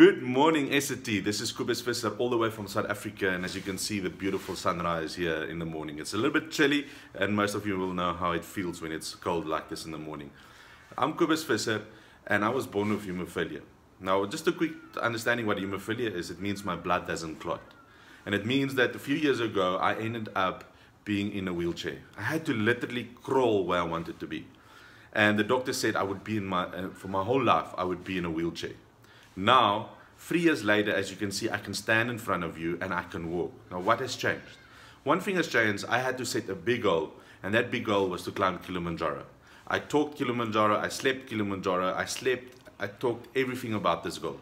Good morning, Essity. This is Visser all the way from South Africa, and as you can see, the beautiful sunrise here in the morning. It's a little bit chilly, and most of you will know how it feels when it's cold like this in the morning. I'm Visser, and I was born with hemophilia. Now, just a quick understanding what hemophilia is, it means my blood doesn't clot. And it means that a few years ago, I ended up being in a wheelchair. I had to literally crawl where I wanted to be. And the doctor said I would be for my whole life, I would be in a wheelchair. Now, 3 years later, as you can see, I can stand in front of you and I can walk. Now, what has changed? One thing has changed. I had to set a big goal, and that big goal was to climb Kilimanjaro. I talked Kilimanjaro, I slept Kilimanjaro, I talked everything about this goal.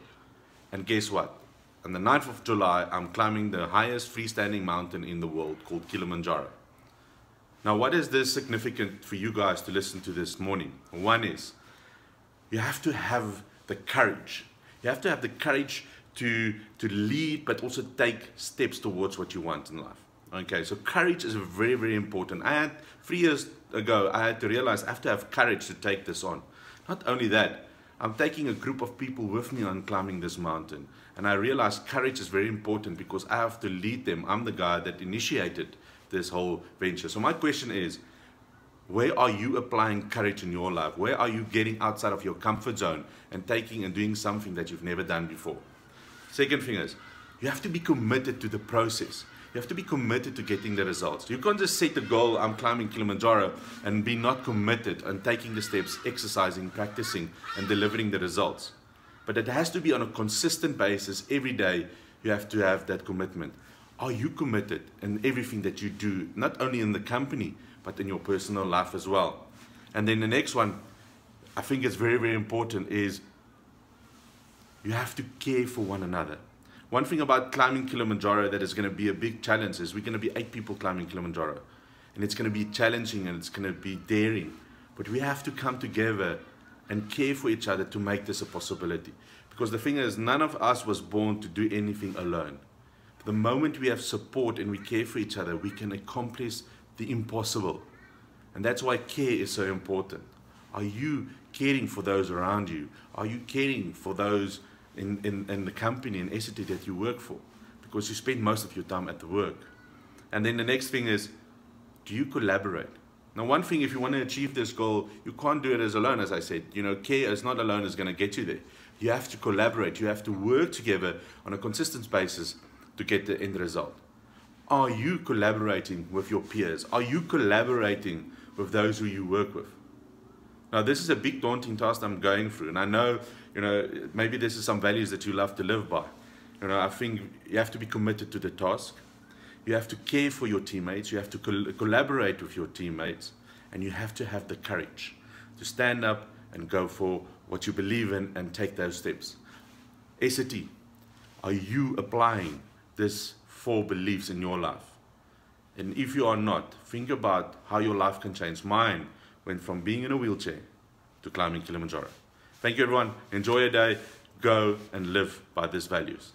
And guess what? On the 9th of July, I'm climbing the highest freestanding mountain in the world called Kilimanjaro. Now, what is this significant for you guys to listen to this morning? One is, you have to have the courage. You have to have the courage to lead, but also take steps towards what you want in life. Okay, so courage is very, very important. 3 years ago, I had to realize I have to have courage to take this on. Not only that, I'm taking a group of people with me on climbing this mountain. And I realized courage is very important because I have to lead them. I'm the guy that initiated this whole venture. So my question is, where are you applying courage in your life? Where are you getting outside of your comfort zone and taking and doing something that you've never done before? Second thing is, you have to be committed to the process. You have to be committed to getting the results. You can't just set a goal, I'm climbing Kilimanjaro, and be not committed and taking the steps, exercising, practicing, and delivering the results. But it has to be on a consistent basis. Every day, you have to have that commitment. Are you committed in everything that you do, not only in the company, but in your personal life as well? And then the next one, I think it's very, very important, is you have to care for one another. One thing about climbing Kilimanjaro that is going to be a big challenge is we're going to be 8 people climbing Kilimanjaro. And it's going to be challenging and it's going to be daring. But we have to come together and care for each other to make this a possibility. Because the thing is, none of us was born to do anything alone. The moment we have support and we care for each other, we can accomplish the impossible. And that's why care is so important. Are you caring for those around you? Are you caring for those in the company, in Essity that you work for? Because you spend most of your time at the work. And then the next thing is, do you collaborate? Now, one thing, if you want to achieve this goal, you can't do it as alone, as I said. You know, care is not alone is going to get you there. You have to collaborate. You have to work together on a consistent basis to get the end result. Are you collaborating with your peers? Are you collaborating with those who you work with? Now, this is a big daunting task I'm going through, and I know, maybe this is some values that you love to live by. I think you have to be committed to the task. You have to care for your teammates. You have to collaborate with your teammates, and you have to have the courage to stand up and go for what you believe in and take those steps. Essity, are you applying these 4 beliefs in your life? And if you are not, think about how your life can change. Mine went from being in a wheelchair to climbing Kilimanjaro. Thank you, everyone. Enjoy your day. Go and live by these values.